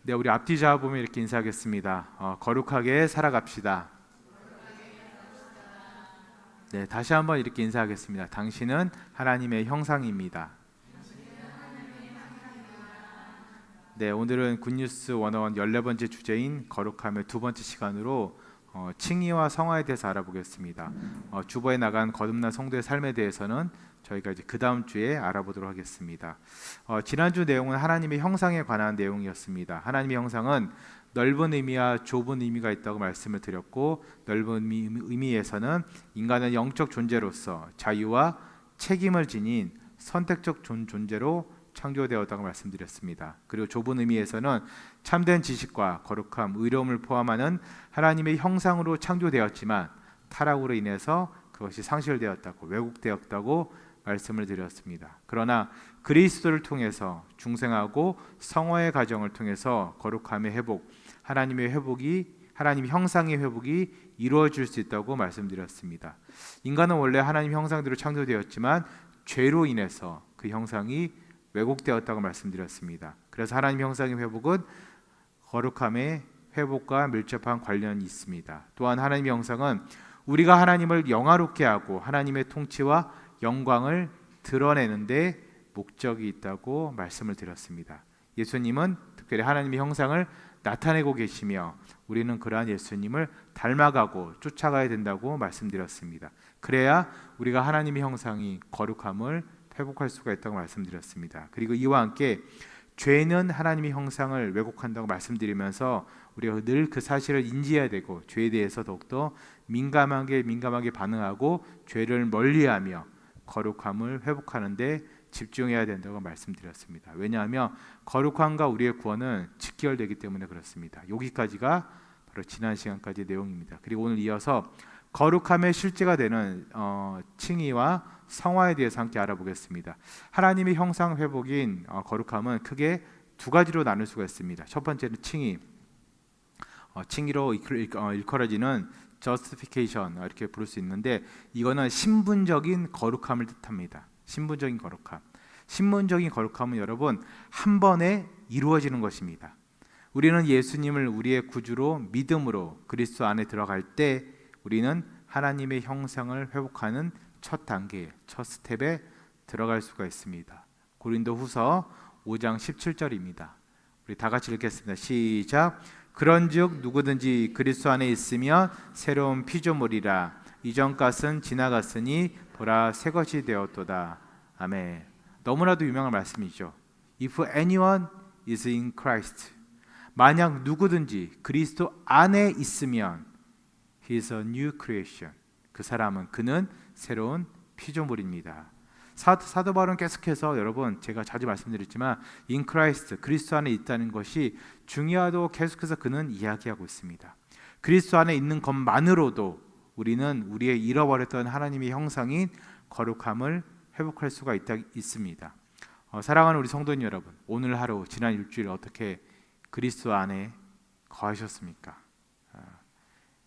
네, 우리 앞뒤 좌우 보면 이렇게 인사하겠습니다. 거룩하게 살아갑시다. 네, 다시 한번 이렇게 인사하겠습니다. 당신은 하나님의 형상입니다. 네, 오늘은 굿뉴스 101 14번째 주제인 거룩함의 두 번째 시간으로 칭의와 성화에 대해서 알아보겠습니다. 주보에 나간 거듭난 성도의 삶에 대해서는 저희가 이제 그 다음 주에 알아보도록 하겠습니다. 지난주 내용은 하나님의 형상에 관한 내용이었습니다. 하나님의 형상은 넓은 의미와 좁은 의미가 있다고 말씀을 드렸고, 넓은 의미에서는 인간은 영적 존재로서 자유와 책임을 지닌 선택적 존재로 창조되었다고 말씀드렸습니다. 그리고 좁은 의미에서는 참된 지식과 거룩함, 의로움을 포함하는 하나님의 형상으로 창조되었지만 타락으로 인해서 그것이 상실되었다고, 왜곡되었다고 말씀을 드렸습니다. 그러나 그리스도를 통해서 중생하고 성화의 과정을 통해서 거룩함의 회복, 하나님의 형상의 회복이 이루어질 수 있다고 말씀드렸습니다. 인간은 원래 하나님 형상대로 창조되었지만 죄로 인해서 그 형상이 왜곡되었다고 말씀드렸습니다. 그래서 하나님 형상의 회복은 거룩함의 회복과 밀접한 관련이 있습니다. 또한 하나님의 형상은 우리가 하나님을 영화롭게 하고 하나님의 통치와 영광을 드러내는데 목적이 있다고 말씀을 드렸습니다. 예수님은 특별히 하나님의 형상을 나타내고 계시며 우리는 그러한 예수님을 닮아가고 쫓아가야 된다고 말씀드렸습니다. 그래야 우리가 하나님의 형상이 거룩함을 회복할 수가 있다고 말씀드렸습니다. 그리고 이와 함께 죄는 하나님의 형상을 왜곡한다고 말씀드리면서 우리가 늘 그 사실을 인지해야 되고 죄에 대해서 더욱더 민감하게 반응하고 죄를 멀리하며 거룩함을 회복하는 데 집중해야 된다고 말씀드렸습니다. 왜냐하면 거룩함과 우리의 구원은 직결되기 때문에 그렇습니다. 여기까지가 바로 지난 시간까지의 내용입니다. 그리고 오늘 이어서 거룩함의 실제가 되는 칭의와 성화에 대해서 함께 알아보겠습니다. 하나님의 형상 회복인 거룩함은 크게 두 가지로 나눌 수가 있습니다. 첫 번째는 칭의. 칭의로 일컬어지는 justification 이렇게 부를 수 있는데, 이거는 신분적인 거룩함을 뜻합니다. 신분적인 거룩함. 신분적인 거룩함은 여러분 한 번에 이루어지는 것입니다. 우리는 예수님을 우리의 구주로 믿음으로 그리스도 안에 들어갈 때 우리는 하나님의 형상을 회복하는 첫 단계, 첫 스텝에 들어갈 수가 있습니다. 고린도후서 5장 17절입니다. 우리 다 같이 읽겠습니다. 시작. 그런즉 누구든지 그리스도 안에 있으면 새로운 피조물이라. 이전 것은 지나갔으니 보라 새 것이 되었도다. 아멘. 너무나도 유명한 말씀이죠. If anyone is in Christ, 만약 누구든지 그리스도 안에 있으면 He is a new creation. 그는 새로운 피조물입니다. 사도 바울은 계속해서 여러분 제가 자주 말씀드렸지만 in Christ, 그리스도 안에 있다는 것이 중요하다고 계속해서 그는 이야기하고 있습니다. 그리스도 안에 있는 것만으로도 우리는 우리의 잃어버렸던 하나님의 형상인 거룩함을 회복할 수가 있습니다. 사랑하는 우리 성도님 여러분, 오늘 하루 지난 일주일 어떻게 그리스도 안에 거하셨습니까?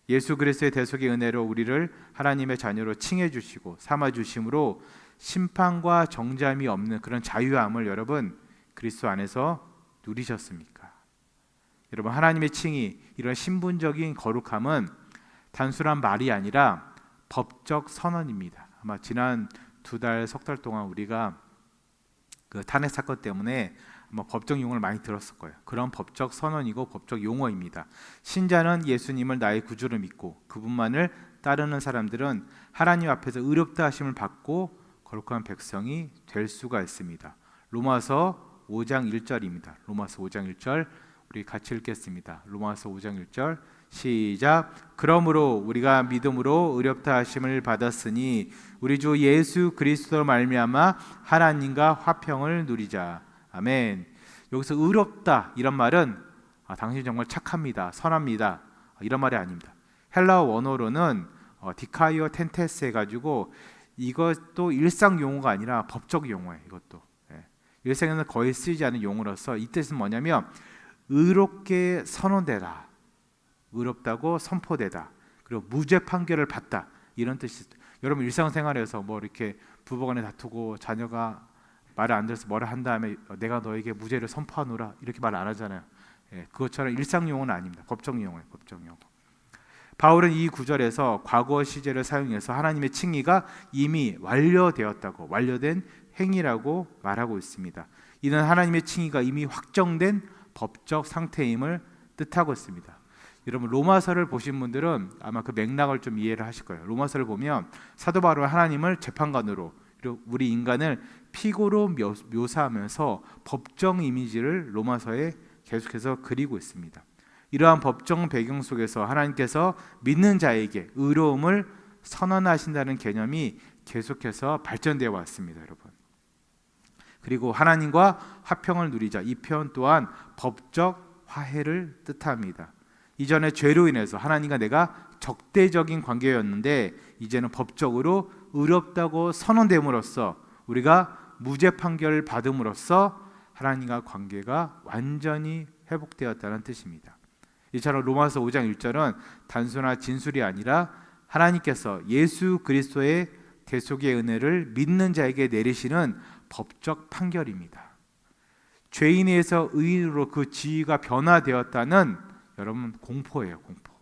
예수 그리스도의 대속의 은혜로 우리를 하나님의 자녀로 칭해 주시고 삼아 주심으로 심판과 정죄함이 없는 그런 자유함을 여러분 그리스도 안에서 누리셨습니까? 여러분 하나님의 칭의, 이런 신분적인 거룩함은 단순한 말이 아니라 법적 선언입니다. 아마 지난 석 달 동안 우리가 그 탄핵 사건 때문에 법적 용어를 많이 들었을 거예요. 그런 법적 선언이고 법적 용어입니다. 신자는 예수님을 나의 구주로 믿고 그분만을 따르는 사람들은 하나님 앞에서 의롭다 하심을 받고 거룩한 백성이 될 수가 있습니다. 로마서 5장 1절입니다. 로마서 5장 1절 우리 같이 읽겠습니다. 로마서 5장 1절 시작. 그러므로 우리가 믿음으로 의롭다 하심을 받았으니 우리 주 예수 그리스도로 말미암아 하나님과 화평을 누리자. 아멘. 여기서 의롭다 이런 말은 당신 정말 착합니다, 선합니다 이런 말이 아닙니다. 헬라어 원어로는 디카이오 텐테스 해가지고 이것도 일상 용어가 아니라 법적 용어예요. 이것도 일상에는 거의 쓰이지 않은 용어로서 이 뜻은 뭐냐면 의롭게 선언되다, 의롭다고 선포되다, 그리고 무죄 판결을 받다 이런 뜻이 있어요. 여러분 일상생활에서 뭐 이렇게 부부간에 다투고 자녀가 말을 안 들어서 뭐를 한 다음에 내가 너에게 무죄를 선포하노라 이렇게 말 안 하잖아요. 그것처럼 일상 용어는 아닙니다. 법정 용어예요. 법정 용어. 바울은 이 구절에서 과거 시제를 사용해서 하나님의 칭의가 이미 완료되었다고, 완료된 행위라고 말하고 있습니다. 이는 하나님의 칭의가 이미 확정된 법적 상태임을 뜻하고 있습니다. 여러분, 로마서를 보신 분들은 아마 그 맥락을 좀 이해를 하실 거예요. 로마서를 보면 사도 바울은 하나님을 재판관으로, 그리고 우리 인간을 피고로 묘사하면서 법정 이미지를 로마서에 계속해서 그리고 있습니다. 이러한 법정 배경 속에서 하나님께서 믿는 자에게 의로움을 선언하신다는 개념이 계속해서 발전되어 왔습니다, 여러분. 그리고 하나님과 화평을 누리자, 이 표현 또한 법적 화해를 뜻합니다. 이전에 죄로 인해서 하나님과 내가 적대적인 관계였는데 이제는 법적으로 의롭다고 선언됨으로써, 우리가 무죄 판결을 받음으로써 하나님과 관계가 완전히 회복되었다는 뜻입니다. 이처럼 로마서 5장 1절은 단순한 진술이 아니라 하나님께서 예수 그리스도의 대속의 은혜를 믿는 자에게 내리시는 법적 판결입니다. 죄인에서 의인으로 그 지위가 변화되었다는, 여러분, 공포예요, 공포.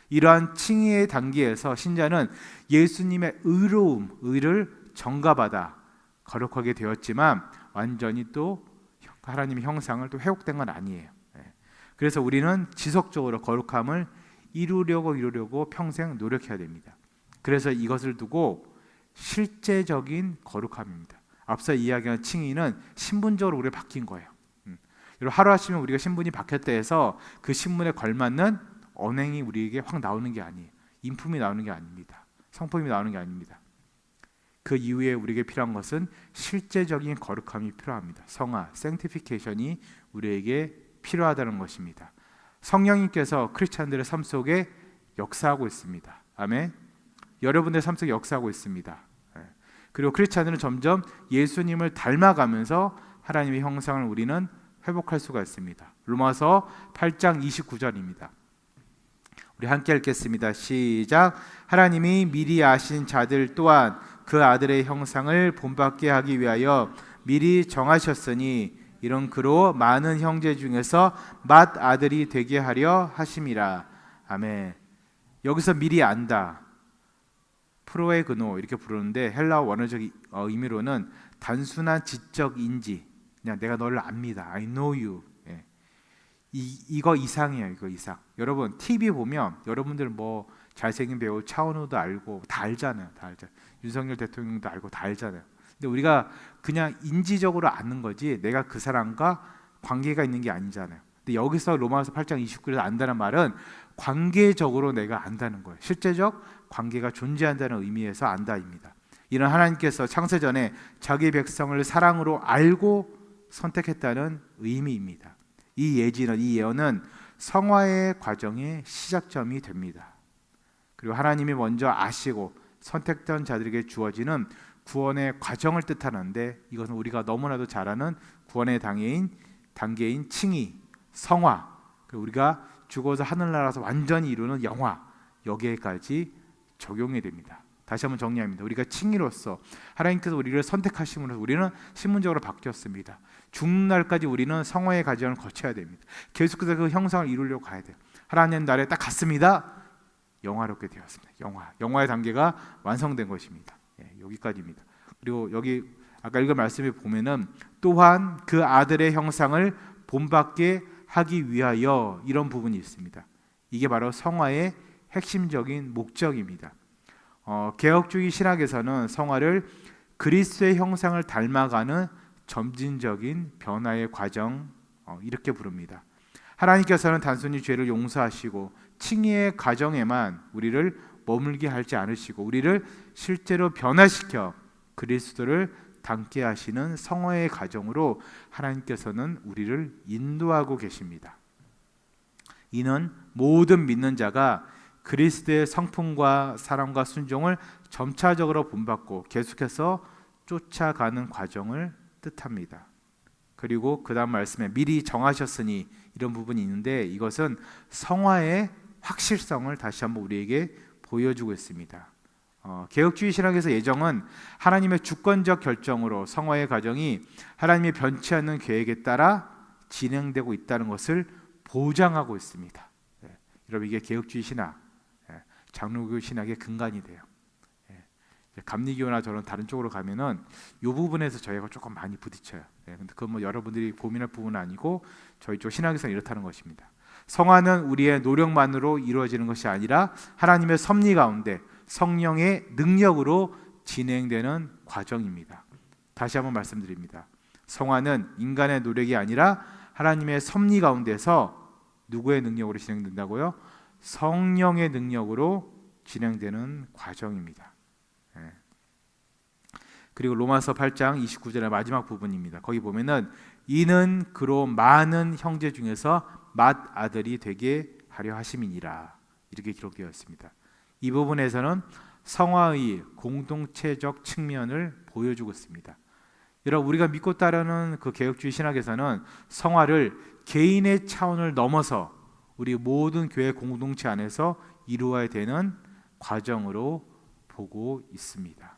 이러한 칭의의 단계에서 신자는 예수님의 의로움, 의를 전가받아 거룩하게 되었지만 완전히 또 하나님의 형상을 또 회복된 건 아니에요. 그래서 우리는 지속적으로 거룩함을 이루려고 평생 노력해야 됩니다. 그래서 이것을 두고 실제적인 거룩함입니다. 앞서 이야기한 칭의는 신분적으로 우리가 바뀐 거예요. 여러분, 하루아침에 우리가 신분이 바뀌었다 해서 그 신분에 걸맞는 언행이 우리에게 확 나오는 게 아니에요. 인품이 나오는 게 아닙니다. 성품이 나오는 게 아닙니다. 그 이후에 우리에게 필요한 것은 실제적인 거룩함이 필요합니다. 성화, sanctification이 우리에게 필요하다는 것입니다. 성령님께서 크리스찬들의 삶 속에 역사하고 있습니다. 아멘. 여러분의 삶 속에 역사하고 있습니다. 그리고 크리스찬들은 점점 예수님을 닮아가면서 하나님의 형상을 우리는 회복할 수가 있습니다. 로마서 8장 29절입니다. 우리 함께 읽겠습니다. 시작. 하나님이 미리 아신 자들 또한 그 아들의 형상을 본받게 하기 위하여 미리 정하셨으니 이런 그로 많은 형제 중에서 맏 아들이 되게 하려 하심이라. 아멘. 여기서 미리 안다, 프로에그노 이렇게 부르는데 헬라어 원어적 의미로는 단순한 지적 인지, 그냥 내가 너를 압니다. I know you. 이거 이상이에요. 이거 이상. 여러분, TV 보면 여러분들 뭐 잘생긴 배우 차은우도 알고 다 알잖아요. 다 알잖아요. 윤석열 대통령도 알고 다 알잖아요. 근데 우리가 그냥 인지적으로 아는 거지 내가 그 사람과 관계가 있는 게 아니잖아요. 근데 여기서 로마서 8장 29절에서 안다는 말은 관계적으로 내가 안다는 거예요. 실제적 관계가 존재한다는 의미에서 안다입니다. 이는 하나님께서 창세전에 자기 백성을 사랑으로 알고 선택했다는 의미입니다. 이 예언은 성화의 과정의 시작점이 됩니다. 그리고 하나님이 먼저 아시고 선택된 자들에게 주어지는 구원의 과정을 뜻하는데, 이것은 우리가 너무나도 잘 아는 구원의 단계인 칭의, 성화, 그리고 우리가 죽어서 하늘나라에서 완전히 이루는 영화, 여기에까지 적용이 됩니다. 다시 한번 정리합니다. 우리가 칭의로서 하나님께서 우리를 선택하심으로 우리는 신분적으로 바뀌었습니다. 죽는 날까지 우리는 성화의 과정을 거쳐야 됩니다. 계속해서 그 형상을 이루려고 가야 돼요. 하나님 나라에 딱 갔습니다. 영화롭게 되었습니다. 영화의 단계가 완성된 것입니다. 여기까지입니다. 그리고 여기 아까 읽은 말씀에 보면은 또한 그 아들의 형상을 본받게 하기 위하여, 이런 부분이 있습니다. 이게 바로 성화의 핵심적인 목적입니다. 개혁주의 신학에서는 성화를 그리스도의 형상을 닮아가는 점진적인 변화의 과정, 이렇게 부릅니다. 하나님께서는 단순히 죄를 용서하시고 칭의의 과정에만 우리를 머물게 하지 않으시고 우리를 실제로 변화시켜 그리스도를 닮게 하시는 성화의 과정으로 하나님께서는 우리를 인도하고 계십니다. 이는 모든 믿는 자가 그리스도의 성품과 사랑과 순종을 점차적으로 본받고 계속해서 쫓아가는 과정을 뜻합니다. 그리고 그 다음 말씀에 미리 정하셨으니, 이런 부분이 있는데 이것은 성화의 확실성을 다시 한번 우리에게 보여주고 있습니다. 개혁주의 신학에서 예정은 하나님의 주권적 결정으로 성화의 과정이 하나님의 변치 않는 계획에 따라 진행되고 있다는 것을 보장하고 있습니다. 여러분 이게 개혁주의 신학, 장로교 신학의 근간이 돼요. 감리교나 저런 다른 쪽으로 가면은 이 부분에서 저희가 조금 많이 부딪혀요. 근데 그건 뭐 여러분들이 고민할 부분은 아니고 저희 쪽 신학에서는 이렇다는 것입니다. 성화는 우리의 노력만으로 이루어지는 것이 아니라 하나님의 섭리 가운데 성령의 능력으로 진행되는 과정입니다. 다시 한번 말씀드립니다. 성화는 인간의 노력이 아니라 하나님의 섭리 가운데서 누구의 능력으로 진행된다고요? 성령의 능력으로 진행되는 과정입니다. 그리고 로마서 8장 29절의 마지막 부분입니다. 거기 보면은 이는 그로 많은 형제 중에서 맏아들이 되게 하려 하심이니라 이렇게 기록되어 있습니다. 이 부분에서는 성화의 공동체적 측면을 보여주고 있습니다. 여러분 우리가 믿고 따르는 그 개혁주의 신학에서는 성화를 개인의 차원을 넘어서 우리 모든 교회 공동체 안에서 이루어야 되는 과정으로 보고 있습니다.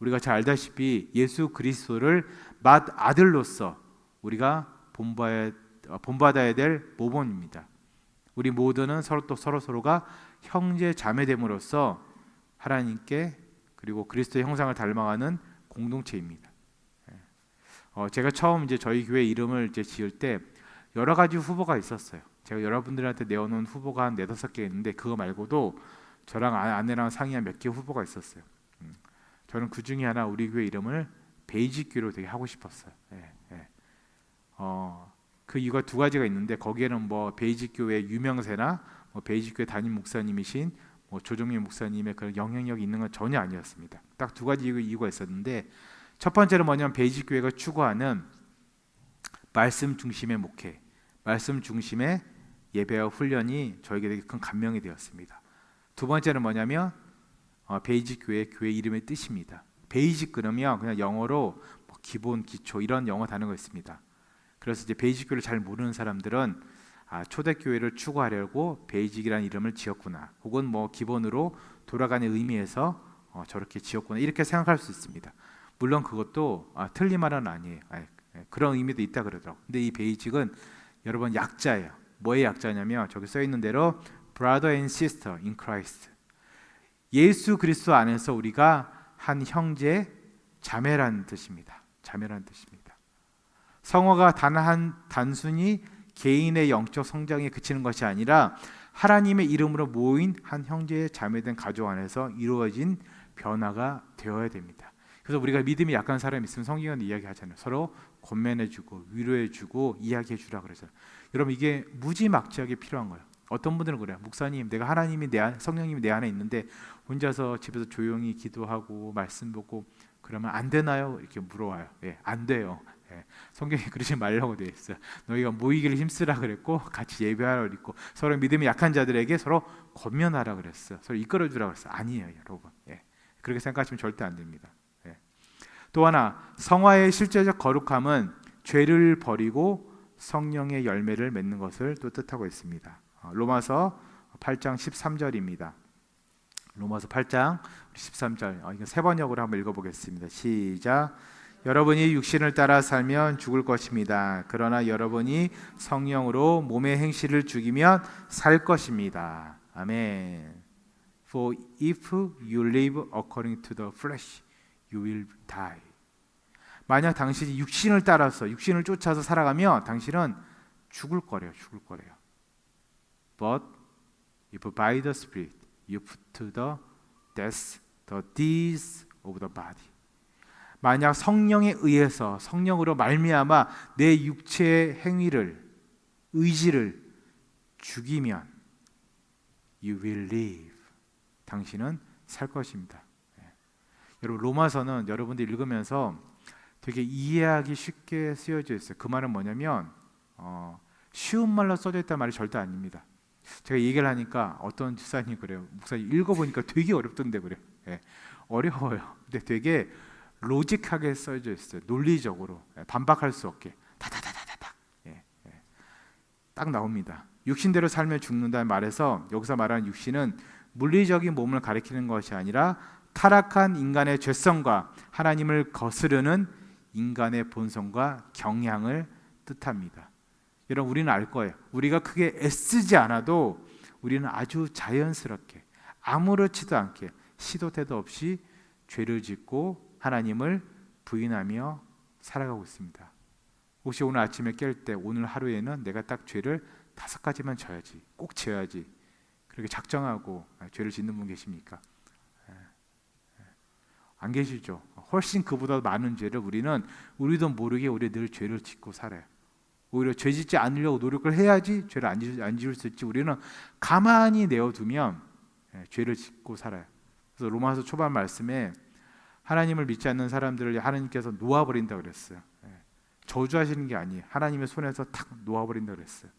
우리가 잘 알다시피 예수 그리스도를 맏아들로서 우리가 본받아야 될 모범입니다. 우리 모두는 서로가 형제 자매됨으로써 하나님께 그리고 그리스도의 형상을 닮아가는 공동체입니다. 제가 처음 이제 저희 교회 이름을 이제 지을 때 여러 가지 후보가 있었어요. 제가 여러분들한테 내어놓은 후보가 한 4-5개 있는데 그거 말고도 저랑 아내랑 상의한 몇 개 후보가 있었어요. 저는 그 중에 하나 우리 교회 이름을 베이직교로 되게 하고 싶었어요. 그 이유가 2가지가 있는데 거기에는 뭐 베이직교회 유명세나 뭐 베이직교회 담임 목사님이신 뭐 조정민 목사님의 그런 영향력이 있는 건 전혀 아니었습니다. 딱 2가지 이유가 있었는데 첫 번째는 뭐냐면 베이직교회가 추구하는 말씀 중심의 목회, 말씀 중심의 예배와 훈련이 저에게 되게 큰 감명이 되었습니다. 두 번째는 뭐냐면 베이직 교회 이름의 뜻입니다. 베이직 그러면 그냥 영어로 뭐 기본, 기초 이런 영어 단어가 있습니다. 그래서 이제 베이직 교회를 잘 모르는 사람들은 초대 교회를 추구하려고 베이직이라는 이름을 지었구나. 혹은 뭐 기본으로 돌아가는 의미에서 저렇게 지었구나. 이렇게 생각할 수 있습니다. 물론 그것도 틀린 말은 아니에요. 그런 의미도 있다 그러더라고요. 근데 이 베이직은 여러분 약자예요. 뭐의 약자냐면 저기 써 있는 대로 brother and sister in Christ. 예수 그리스도 안에서 우리가 한 형제 자매라는 뜻입니다. 자매라는 뜻입니다. 성화가 단순히 개인의 영적 성장에 그치는 것이 아니라 하나님의 이름으로 모인 한 형제의 자매된 가족 안에서 이루어진 변화가 되어야 됩니다. 그래서 우리가 믿음이 약한 사람이 있으면 성경은 이야기하잖아요. 서로 권면해주고 위로해주고 이야기해주라 그러죠. 여러분 이게 무지막지하게 필요한 거예요. 어떤 분들은 그래요. 목사님, 내가 성령님이 내 안에 있는데 혼자서 집에서 조용히 기도하고 말씀 보고 그러면 안 되나요? 이렇게 물어와요. 안 돼요. 성경에 그러지 말라고 되어 있어요. 너희가 모이기를 힘쓰라 그랬고 같이 예배하라 그랬고 서로 믿음이 약한 자들에게 서로 권면하라 그랬어요. 서로 이끌어주라 그랬어요. 아니에요, 여러분. 그렇게 생각하시면 절대 안 됩니다. 또 하나, 성화의 실제적 거룩함은 죄를 버리고 성령의 열매를 맺는 것을 또 뜻하고 있습니다. 로마서 8장 13절입니다. 로마서 8장 13절. 이거 3번역으로 한번 읽어보겠습니다. 시작. 여러분이 육신을 따라 살면 죽을 것입니다. 그러나 여러분이 성령으로 몸의 행실을 죽이면 살 것입니다. 아멘. For if you live according to the flesh, you will die. 만약 당신이 육신을 따라서 육신을 쫓아서 살아가면 당신은 죽을 거래요. But if by the Spirit you put to the death the deeds of the body. 만약 성령에 의해서 성령으로 말미암아 내 육체의 행위를 의지를 죽이면 you will live. 당신은 살 것입니다. 여러분 로마서는 여러분들이 읽으면서 되게 이해하기 쉽게 쓰여져 있어요. 그 말은 뭐냐면 쉬운 말로 써져 있다는 말이 절대 아닙니다. 제가 얘기를 하니까 어떤 집사님이 그래요. 목사님 읽어보니까 되게 어렵던데 그래요. 어려워요. 근데 되게 로직하게 써져 있어요. 논리적으로 반박할 수 없게 다다다다닥 딱 나옵니다. 육신대로 살면 죽는다는 말에서 여기서 말하는 육신은 물리적인 몸을 가리키는 것이 아니라 타락한 인간의 죄성과 하나님을 거스르는 인간의 본성과 경향을 뜻합니다. 여러분 우리는 알 거예요. 우리가 크게 애쓰지 않아도 우리는 아주 자연스럽게 아무렇지도 않게 시도 때도 없이 죄를 짓고 하나님을 부인하며 살아가고 있습니다. 혹시 오늘 아침에 깰 때 오늘 하루에는 내가 딱 죄를 5가지만 져야지, 꼭 지어야지 그렇게 작정하고 죄를 짓는 분 계십니까? 안 계시죠? 훨씬 그보다 많은 죄를 우리도 모르게 우리 늘 죄를 짓고 살아요. 오히려 죄 짓지 않으려고 노력을 해야지 죄를 안 지을 수 있지. 우리는 가만히 내어두면 죄를 짓고 살아요. 그래서 로마서 초반 말씀에 하나님을 믿지 않는 사람들을 하나님께서 놓아버린다 그랬어요. 저주하시는 게 아니에요. 하나님의 손에서 탁 놓아버린다 그랬어요.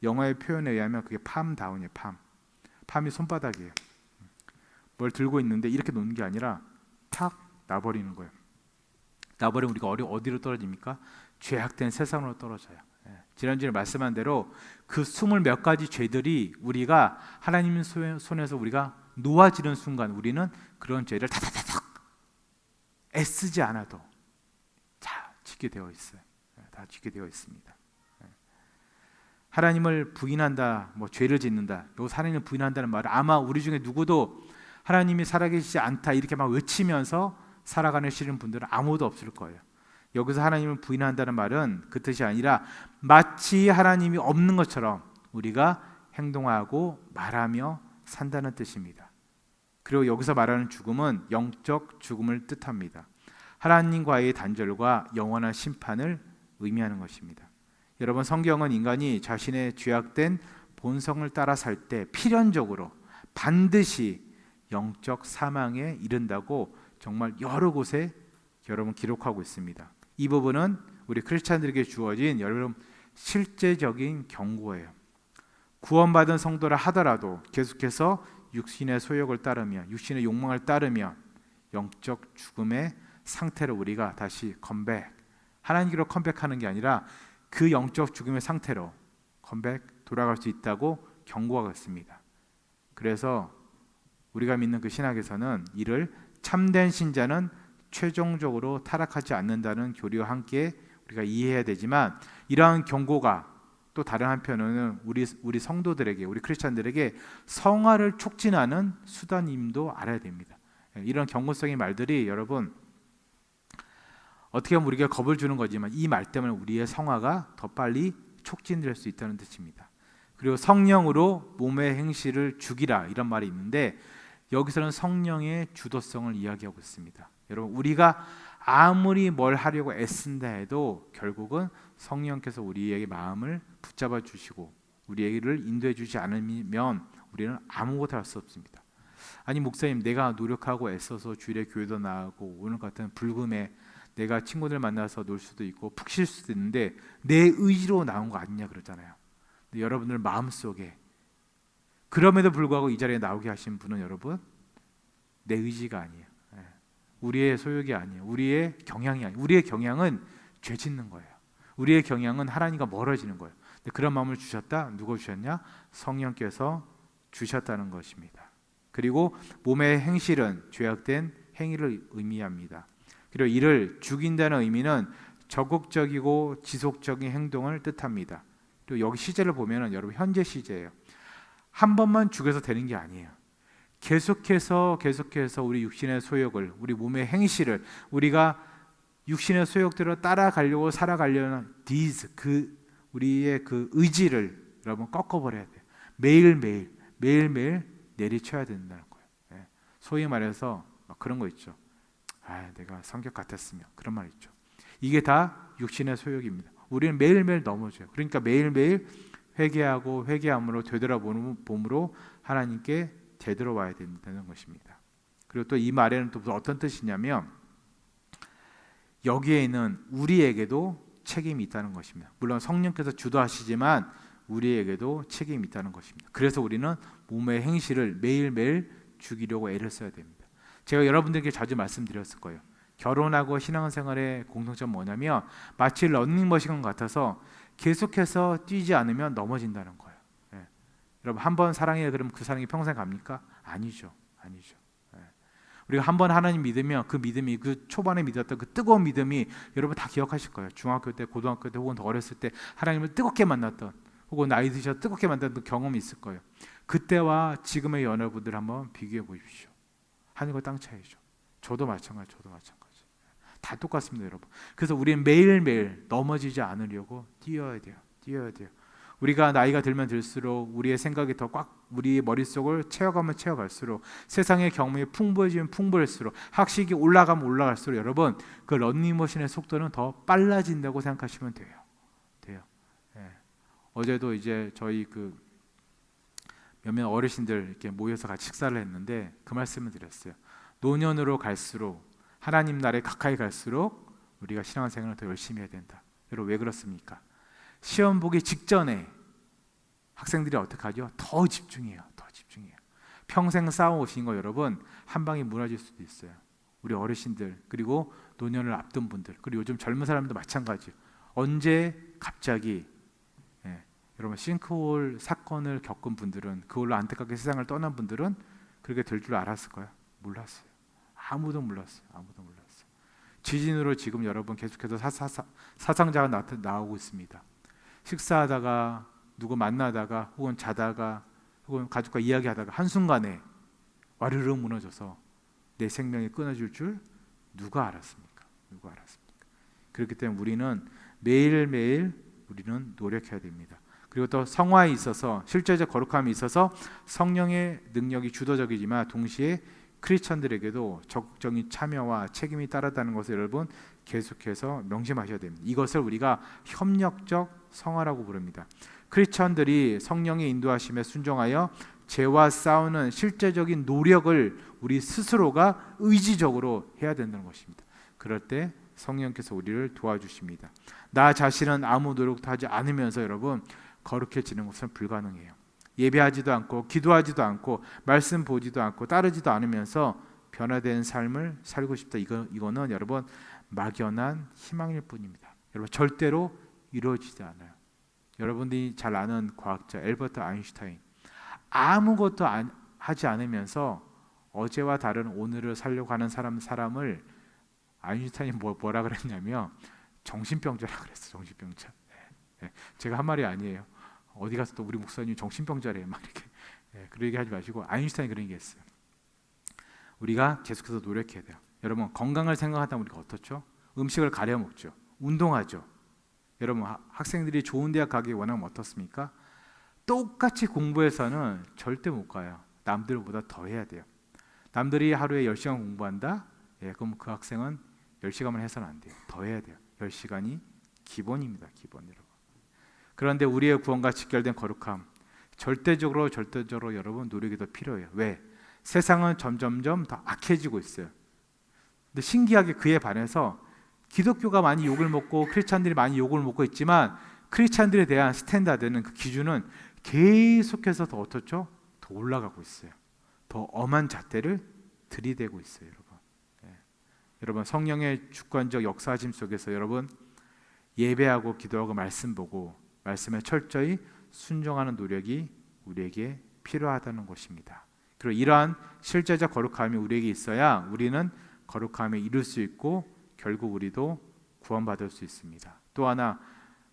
영어의 표현에 의하면 그게 팜다운이에요. 팜이 손바닥이에요. 뭘 들고 있는데 이렇게 놓는 게 아니라 탁 놔버리는 거예요. 놔버리면 우리가 어디로 떨어집니까? 죄악된 세상으로 떨어져요. 지난주에 말씀한 대로 그 20몇 가지 죄들이 우리가 하나님 손에서 우리가 놓아지는 순간 우리는 그런 죄를 다다다닥 애쓰지 않아도 다 짓게 되어 있어요. 다 짓게 되어 있습니다. 하나님을 부인한다, 죄를 짓는다. 요 하나님을 부인한다는 말은 아마 우리 중에 누구도 하나님이 살아계시지 않다 이렇게 막 외치면서 살아가는 시는 분들은 아무도 없을 거예요. 여기서 하나님을 부인한다는 말은 그 뜻이 아니라 마치 하나님이 없는 것처럼 우리가 행동하고 말하며 산다는 뜻입니다. 그리고 여기서 말하는 죽음은 영적 죽음을 뜻합니다. 하나님과의 단절과 영원한 심판을 의미하는 것입니다. 여러분 성경은 인간이 자신의 죄악된 본성을 따라 살 때 필연적으로 반드시 영적 사망에 이른다고 정말 여러 곳에 여러분 기록하고 있습니다. 이 부분은 우리 크리스찬들에게 주어진 여러분 실제적인 경고예요. 구원받은 성도라 하더라도 계속해서 육신의 소욕을 따르며 육신의 욕망을 따르며 영적 죽음의 상태로 우리가 다시 하나님께로 컴백하는 게 아니라 그 영적 죽음의 상태로 돌아갈 수 있다고 경고하고 있습니다. 그래서 우리가 믿는 그 신학에서는 이를 참된 신자는 최종적으로 타락하지 않는다는 교리와 함께 우리가 이해해야 되지만 이러한 경고가 또 다른 한편으로는 우리 성도들에게 우리 크리스찬들에게 성화를 촉진하는 수단임도 알아야 됩니다. 이런 경고성의 말들이 여러분 어떻게 보면 우리가 겁을 주는 거지만 이 말 때문에 우리의 성화가 더 빨리 촉진될 수 있다는 뜻입니다. 그리고 성령으로 몸의 행실을 죽이라 이런 말이 있는데 여기서는 성령의 주도성을 이야기하고 있습니다. 여러분 우리가 아무리 뭘 하려고 애쓴다 해도 결국은 성령께서 우리에게 마음을 붙잡아 주시고 우리에게를 인도해 주지 않으면 우리는 아무것도 할 수 없습니다. 아니 목사님 내가 노력하고 애써서 주일에 교회도 나가고 오늘 같은 불금에 내가 친구들 만나서 놀 수도 있고 푹 쉴 수도 있는데 내 의지로 나온 거 아니냐 그러잖아요. 근데 여러분들 마음속에 그럼에도 불구하고 이 자리에 나오게 하신 분은 여러분 내 의지가 아니에요. 우리의 소욕이 아니에요. 우리의 경향이 아니에요. 우리의 경향은 죄 짓는 거예요. 우리의 경향은 하나님과 멀어지는 거예요. 근데 그런 마음을 주셨다. 누가 주셨냐? 성령께서 주셨다는 것입니다. 그리고 몸의 행실은 죄악된 행위를 의미합니다. 그리고 이를 죽인다는 의미는 적극적이고 지속적인 행동을 뜻합니다. 그리고 여기 시제를 보면은 여러분 현재 시제예요. 한 번만 죽여서 되는 게 아니에요. 계속해서 우리 육신의 소욕을, 우리 몸의 행실을 우리가 육신의 소욕대로 따라가려고 살아가려는 우리의 그 의지를 여러분 꺾어버려야 돼요. 매일매일 내리쳐야 된다는 거예요. 소위 말해서 막 그런 거 있죠. 내가 성격 같았으면 그런 말 있죠. 이게 다 육신의 소욕입니다. 우리는 매일매일 넘어져요. 그러니까 매일매일 회개하고 회개함으로 되돌아봄으로 하나님께 되돌아와야 된다는 것입니다. 그리고 또 이 말에는 또 어떤 뜻이냐면 여기에는 우리에게도 책임이 있다는 것입니다. 물론 성령께서 주도하시지만 우리에게도 책임이 있다는 것입니다. 그래서 우리는 몸의 행실을 매일매일 죽이려고 애를 써야 됩니다. 제가 여러분들께 자주 말씀드렸을 거예요. 결혼하고 신앙생활의 공통점은 뭐냐면 마치 러닝머신 같아서 계속해서 뛰지 않으면 넘어진다는 거예요. 여러분 한 번 사랑해 그러면 그 사랑이 평생 갑니까? 아니죠. 우리가 한번 하나님 믿으면 그 믿음이, 그 초반에 믿었던 그 뜨거운 믿음이 여러분 다 기억하실 거예요. 중학교 때, 고등학교 때, 혹은 더 어렸을 때 하나님을 뜨겁게 만났던, 혹은 나이 드셔서 뜨겁게 만났던 경험이 있을 거예요. 그때와 지금의 여러분들 한번 비교해 보십시오. 하늘과 땅 차이죠. 저도 마찬가지. 다 똑같습니다, 여러분. 그래서 우리는 매일매일 넘어지지 않으려고 뛰어야 돼요. 우리가 나이가 들면 들수록 우리의 생각이 더 꽉, 우리 머릿속을 채워가면 채워갈수록, 세상의 경험이 풍부해지면 풍부할수록, 학식이 올라가면 올라갈수록 여러분 그 런닝머신의 속도는 더 빨라진다고 생각하시면 돼요. 예. 어제도 이제 저희 그 몇몇 어르신들 이렇게 모여서 같이 식사를 했는데 그 말씀을 드렸어요. 노년으로 갈수록, 하나님 나라에 가까이 갈수록 우리가 신앙생활을 더 열심히 해야 된다. 여러분 왜 그렇습니까? 시험 보기 직전에 학생들이 어떻게 하죠? 더 집중해요. 평생 쌓아오신 거 여러분 한 방에 무너질 수도 있어요. 우리 어르신들, 그리고 노년을 앞둔 분들, 그리고 요즘 젊은 사람들도 마찬가지예요. 언제 갑자기 여러분 싱크홀 사건을 겪은 분들은, 그걸로 안타깝게 세상을 떠난 분들은 그렇게 될 줄 알았을까요? 몰랐어요. 아무도 몰랐어요. 지진으로 지금 여러분 계속해서 사상자가 나오고 있습니다. 식사하다가, 누구 만나다가, 혹은 자다가, 혹은 가족과 이야기하다가 한순간에 와르르 무너져서 내 생명이 끊어질 줄 누가 알았습니까? 그렇기 때문에 우리는 매일매일 우리는 노력해야 됩니다. 그리고 또 성화에 있어서, 실제적 거룩함에 있어서 성령의 능력이 주도적이지만 동시에 크리스천들에게도 적극적인 참여와 책임이 따르다는 것을 여러분 계속해서 명심하셔야 됩니다. 이것을 우리가 협력적 성화라고 부릅니다. 크리스천들이 성령의 인도하심에 순종하여 죄와 싸우는 실제적인 노력을 우리 스스로가 의지적으로 해야 된다는 것입니다. 그럴 때 성령께서 우리를 도와주십니다. 나 자신은 아무 노력도 하지 않으면서 여러분 거룩해지는 것은 불가능해요. 예배하지도 않고, 기도하지도 않고, 말씀 보지도 않고, 따르지도 않으면서 변화된 삶을 살고 싶다. 이거는 여러분 막연한 희망일 뿐입니다. 여러분 절대로 이루어지지 않아요. 여러분들이 잘 아는 과학자 엘버트 아인슈타인, 아무것도 하지 않으면서 어제와 다른 오늘을 살려고 하는 사람을 아인슈타인이 뭐라 그랬냐면 정신병자라 그랬어. 정신병자. 제가 한 말이 아니에요. 어디 가서 또 우리 목사님 정신병자래요. 막 이렇게. 그런 얘기 하지 마시고 아인슈타인이 그런 얘기 했어요. 우리가 계속해서 노력해야 돼요. 여러분 건강을 생각하다 우리가 어떻죠? 음식을 가려 먹죠. 운동하죠. 여러분 학생들이 좋은 대학 가기 원하면 어떻습니까? 똑같이 공부해서는 절대 못 가요. 남들보다 더 해야 돼요. 남들이 하루에 10시간 공부한다? 그럼 그 학생은 10시간만 해서는 안 돼요. 더 해야 돼요. 10시간이 기본입니다. 기본 여러분. 그런데 우리의 구원과 직결된 거룩함, 절대적으로 여러분 노력이 더 필요해요. 왜? 세상은 점점점 더 악해지고 있어요. 근데 신기하게 그에 반해서 기독교가 많이 욕을 먹고 크리스찬들이 많이 욕을 먹고 있지만 크리스찬들에 대한 스탠다드는, 그 기준은 계속해서 더 어떻죠? 더 올라가고 있어요. 더 엄한 잣대를 들이대고 있어요, 여러분. 여러분 성령의 주권적 역사하심 속에서 여러분 예배하고 기도하고 말씀 보고 말씀에 철저히 순종하는 노력이 우리에게 필요하다는 것입니다. 그리고 이러한 실제적 거룩함이 우리에게 있어야 우리는 거룩함에 이룰 수 있고 결국 우리도 구원받을 수 있습니다. 또 하나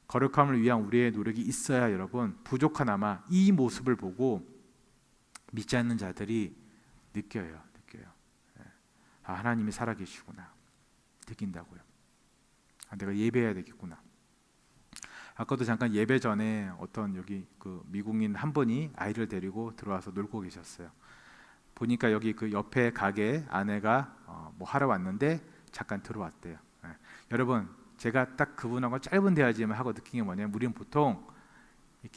거룩함을 위한 우리의 노력이 있어야 여러분 부족하나마 이 모습을 보고 믿지 않는 자들이 느껴요. 하나님이 살아계시구나. 느낀다고요. 내가 예배해야 되겠구나. 아까도 잠깐 예배 전에 어떤 여기 그 미국인 한 분이 아이를 데리고 들어와서 놀고 계셨어요. 보니까 여기 그 옆에 가게 아내가 뭐 하러 왔는데 잠깐 들어왔대요. 여러분 제가 딱 그분하고 짧은 대화지만 하고 느낀 게 뭐냐면 우리는 보통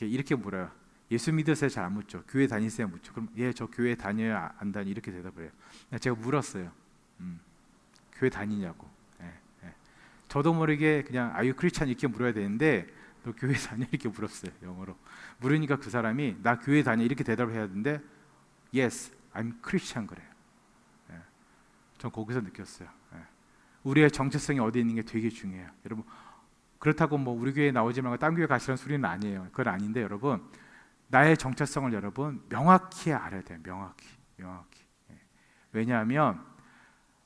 이렇게 물어요. 예수 믿으세요? 잘 안 묻죠. 교회 다니세요? 묻죠. 그럼 저 교회 다녀요? 안 다니? 이렇게 대답을 해요. 제가 물었어요. 교회 다니냐고. 저도 모르게 그냥 Are you Christian? 이렇게 물어야 되는데 너 교회 다녀? 이렇게 물었어요. 영어로. 물으니까 그 사람이 나 교회 다녀? 이렇게 대답을 해야 되는데 Yes, I'm Christian 그래요. 전 거기서 느꼈어요. 우리의 정체성이 어디 있는 게 되게 중요해요. 여러분 그렇다고 뭐 우리 교회 나오지 말고 딴 교회 가시라는 소리는 아니에요. 그건 아닌데 여러분 나의 정체성을 여러분 명확히 알아야 돼요. 명확히. 왜냐하면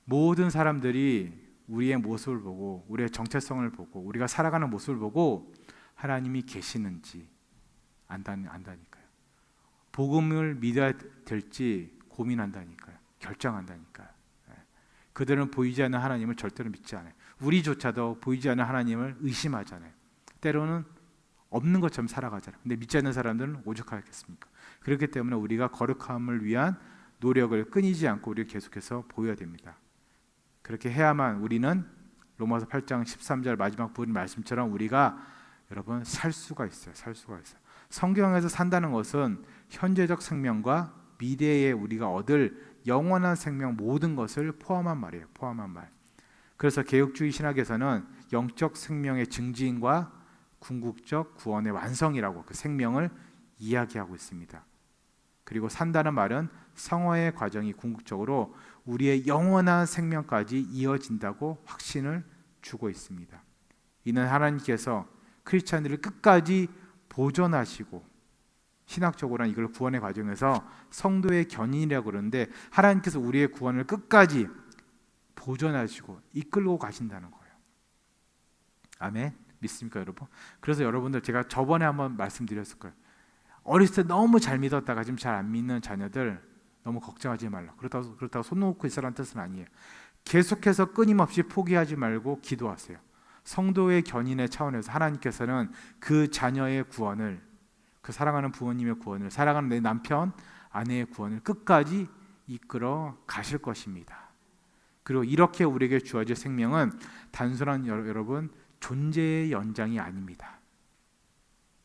모든 사람들이 우리의 모습을 보고 우리의 정체성을 보고 우리가 살아가는 모습을 보고 하나님이 계시는지 안다니까요. 복음을 믿어야 될지 고민한다니까요. 결정한다니까요. 그들은 보이지 않는 하나님을 절대로 믿지 않아요. 우리조차도 보이지 않는 하나님을 의심하잖아요. 때로는 없는 것처럼 살아가잖아요. 근데 믿지 않는 사람들은 오죽하겠습니까? 그렇기 때문에 우리가 거룩함을 위한 노력을 끊이지 않고 우리가 계속해서 보여야 됩니다. 그렇게 해야만 우리는 로마서 8장 13절 마지막 부분 말씀처럼 우리가 여러분 살 수가 있어요. 살 수가 있어요. 성경에서 산다는 것은 현재적 생명과 미래에 우리가 얻을 영원한 생명 모든 것을 포함한 말이에요. 포함한 말. 그래서 개혁주의 신학에서는 영적 생명의 증진과 궁극적 구원의 완성이라고 그 생명을 이야기하고 있습니다. 그리고 산다는 말은 성화의 과정이 궁극적으로 우리의 영원한 생명까지 이어진다고 확신을 주고 있습니다. 이는 하나님께서 크리스찬들을 끝까지 보존하시고 신학적으로는 이걸 구원의 과정에서 성도의 견인이라고 그러는데 하나님께서 우리의 구원을 끝까지 보존하시고 이끌고 가신다는 거예요. 아멘. 믿습니까 여러분? 그래서 여러분들 제가 저번에 한번 말씀드렸을 거예요. 어렸을 때 너무 잘 믿었다가 지금 잘 안 믿는 자녀들 너무 걱정하지 말라. 그렇다고 손 놓고 있으라는 뜻은 아니에요. 계속해서 끊임없이 포기하지 말고 기도하세요. 성도의 견인의 차원에서 하나님께서는 그 자녀의 구원을, 그 사랑하는 부모님의 구원을, 사랑하는 내 남편, 아내의 구원을 끝까지 이끌어 가실 것입니다. 그리고 이렇게 우리에게 주어질 생명은 단순한 여러분 존재의 연장이 아닙니다.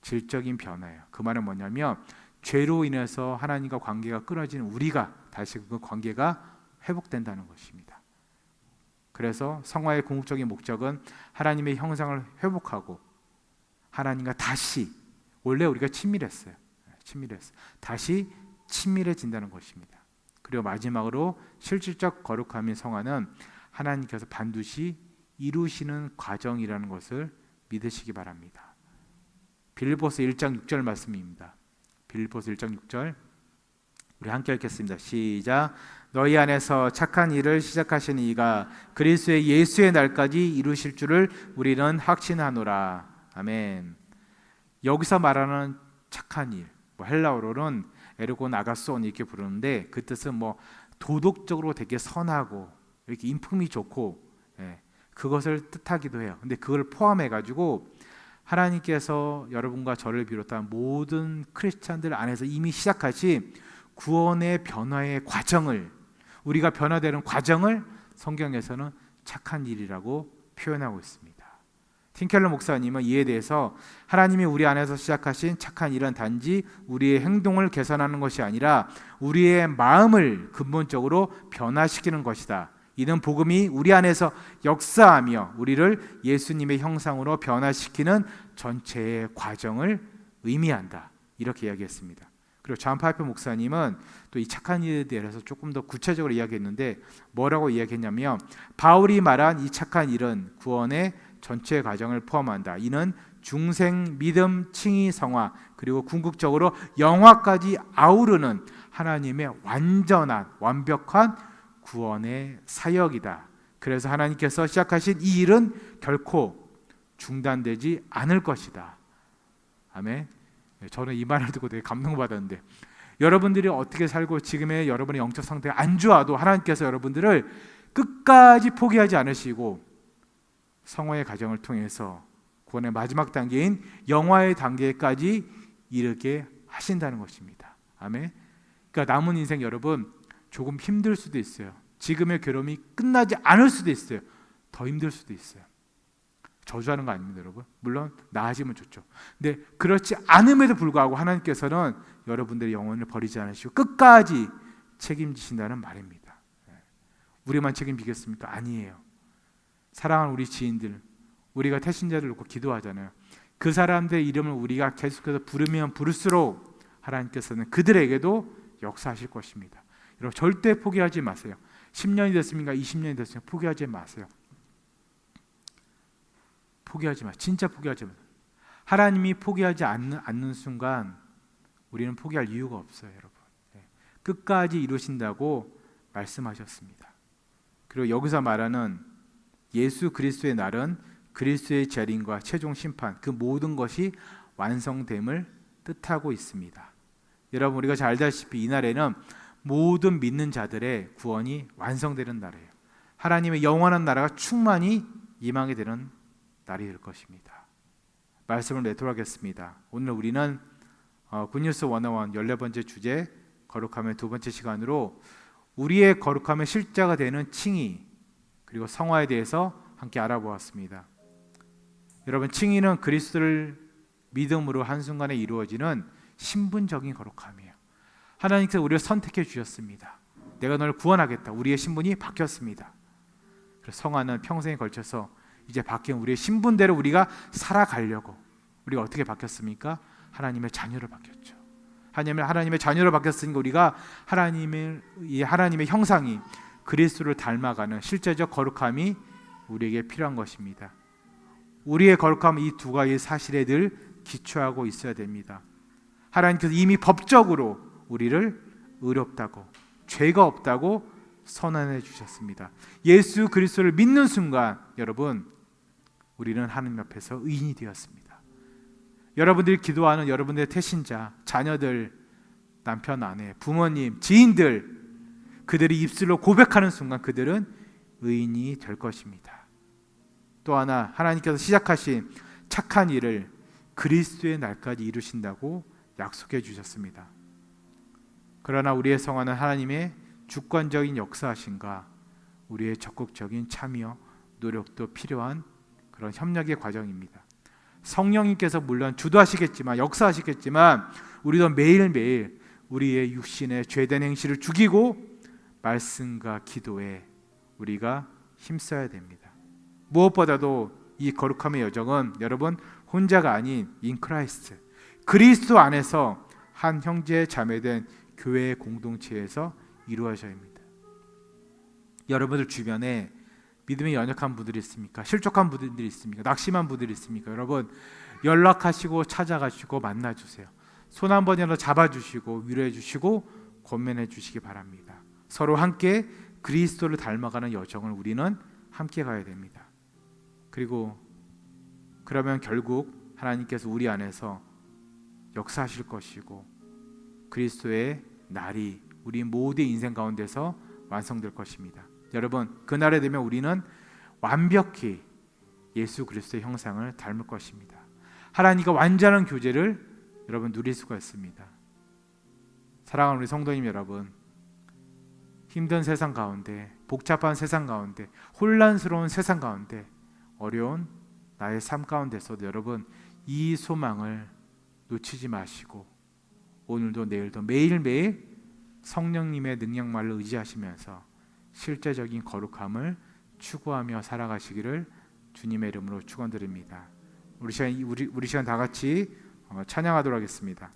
질적인 변화예요. 그 말은 뭐냐면 죄로 인해서 하나님과 관계가 끊어지는 우리가 다시 그 관계가 회복된다는 것입니다. 그래서 성화의 궁극적인 목적은 하나님의 형상을 회복하고 하나님과 다시, 원래 우리가 친밀했어요. 다시 친밀해진다는 것입니다. 그리고 마지막으로 실질적 거룩함인 성화는 하나님께서 반드시 이루시는 과정이라는 것을 믿으시기 바랍니다. 빌립보서 1장 6절 말씀입니다. 빌립보서 1장 6절 우리 함께 읽겠습니다. 시작. 너희 안에서 착한 일을 시작하신 이가 그리스도의 예수의 날까지 이루실 줄을 우리는 확신하노라. 아멘. 여기서 말하는 착한 일, 헬라어로는 에르곤 아가손 이렇게 부르는데 그 뜻은 도덕적으로 되게 선하고 이렇게 인품이 좋고 그것을 뜻하기도 해요. 근데 그걸 포함해 가지고 하나님께서 여러분과 저를 비롯한 모든 크리스찬들 안에서 이미 시작하신 구원의 변화의 과정을, 우리가 변화되는 과정을 성경에서는 착한 일이라고 표현하고 있습니다. 팀켈러 목사님은 이에 대해서 하나님이 우리 안에서 시작하신 착한 일은 단지 우리의 행동을 개선하는 것이 아니라 우리의 마음을 근본적으로 변화시키는 것이다. 이는 복음이 우리 안에서 역사하며 우리를 예수님의 형상으로 변화시키는 전체의 과정을 의미한다. 이렇게 이야기했습니다. 그리고 존 파이퍼 목사님은 또 이 착한 일에 대해서 조금 더 구체적으로 이야기했는데 뭐라고 이야기했냐면 바울이 말한 이 착한 일은 구원의 전체 과정을 포함한다. 이는 중생, 믿음, 칭의, 성화 그리고 궁극적으로 영화까지 아우르는 하나님의 완전한 완벽한 구원의 사역이다. 그래서 하나님께서 시작하신 이 일은 결코 중단되지 않을 것이다. 아멘. 저는 이 말을 듣고 되게 감동받았는데 여러분들이 어떻게 살고 지금의 여러분의 영적 상태가 안 좋아도 하나님께서 여러분들을 끝까지 포기하지 않으시고 성화의 과정을 통해서 구원의 마지막 단계인 영화의 단계까지 이르게 하신다는 것입니다. 아멘. 그러니까 남은 인생 여러분 조금 힘들 수도 있어요. 지금의 괴로움이 끝나지 않을 수도 있어요. 더 힘들 수도 있어요. 저주하는 거 아닙니다, 여러분. 물론 나아지면 좋죠. 근데 그렇지 않음에도 불구하고 하나님께서는 여러분들의 영혼을 버리지 않으시고 끝까지 책임지신다는 말입니다. 우리만 책임지겠습니까? 아니에요. 사랑하는 우리 지인들, 우리가 태신자를 놓고 기도하잖아요. 그 사람들의 이름을 우리가 계속해서 부르면 부를수록 하나님께서는 그들에게도 역사하실 것입니다. 여러분 절대 포기하지 마세요. 10년이 됐습니까? 20년이 됐습니까? 포기하지 마세요. 포기하지 마. 진짜 포기하지 마. 하나님이 포기하지 않는 순간 우리는 포기할 이유가 없어요, 여러분. 끝까지 이루신다고 말씀하셨습니다. 그리고 여기서 말하는 예수 그리스도의 날은 그리스도의 재림과 최종 심판, 그 모든 것이 완성됨을 뜻하고 있습니다. 여러분, 우리가 잘 알다시피 이 날에는 모든 믿는 자들의 구원이 완성되는 날이에요. 하나님의 영원한 나라가 충만히 임하게 되는 날이 될 것입니다. 말씀을 맺도록 하겠습니다. 오늘 우리는 굿뉴스 101 14번째 주제 거룩함의 두 번째 시간으로 우리의 거룩함의 실자가 되는 칭의 그리고 성화에 대해서 함께 알아보았습니다. 여러분, 칭의는 그리스도를 믿음으로 한순간에 이루어지는 신분적인 거룩함이에요. 하나님께서 우리를 선택해 주셨습니다. 내가 너를 구원하겠다. 우리의 신분이 바뀌었습니다. 그래서 성화는 평생에 걸쳐서 이제 바뀐 우리의 신분대로 우리가 살아가려고, 우리가 어떻게 바뀌었습니까? 하나님의 자녀로 바뀌었죠. 하나님의 자녀로 바뀌었으니까 우리가 하나님의 형상이 그리스도를 닮아가는 실제적 거룩함이 우리에게 필요한 것입니다. 우리의 거룩함은 이 두 가지 사실에 늘 기초하고 있어야 됩니다. 하나님께서 이미 법적으로 우리를 의롭다고, 죄가 없다고 선언해 주셨습니다. 예수 그리스도를 믿는 순간 여러분, 우리는 하나님 앞에서 의인이 되었습니다. 여러분들이 기도하는 여러분들의 태신자, 자녀들, 남편, 아내, 부모님, 지인들, 그들이 입술로 고백하는 순간 그들은 의인이 될 것입니다. 또 하나, 하나님께서 시작하신 착한 일을 그리스도의 날까지 이루신다고 약속해 주셨습니다. 그러나 우리의 성화는 하나님의 주권적인 역사하심과 우리의 적극적인 참여, 노력도 필요한 그런 협력의 과정입니다. 성령님께서 물론 주도하시겠지만, 역사하시겠지만 우리도 매일매일 우리의 육신의 죄된 행실을 죽이고 말씀과 기도에 우리가 힘써야 됩니다. 무엇보다도 이 거룩함의 여정은 여러분 혼자가 아닌 인크라이스트, 그리스도 안에서 한 형제 자매된 교회의 공동체에서 이루어져야 합니다. 여러분들 주변에 믿음이 연약한 분들이 있습니까? 실족한 분들이 있습니까? 낙심한 분들이 있습니까? 여러분, 연락하시고 찾아가시고 만나주세요. 손 한 번이라도 잡아주시고 위로해 주시고 권면해 주시기 바랍니다. 서로 함께 그리스도를 닮아가는 여정을 우리는 함께 가야 됩니다. 그리고 그러면 결국 하나님께서 우리 안에서 역사하실 것이고 그리스도의 날이 우리 모두의 인생 가운데서 완성될 것입니다. 여러분, 그날에 되면 우리는 완벽히 예수 그리스도의 형상을 닮을 것입니다. 하나님과 완전한 교제를 여러분 누릴 수가 있습니다. 사랑하는 우리 성도님 여러분, 힘든 세상 가운데, 복잡한 세상 가운데, 혼란스러운 세상 가운데, 어려운 나의 삶 가운데서도 여러분 이 소망을 놓치지 마시고 오늘도 내일도 매일매일 성령님의 능력만을 의지하시면서 실제적인 거룩함을 추구하며 살아가시기를 주님의 이름으로 축원드립니다. 우리 시간 다 같이 찬양하도록 하겠습니다.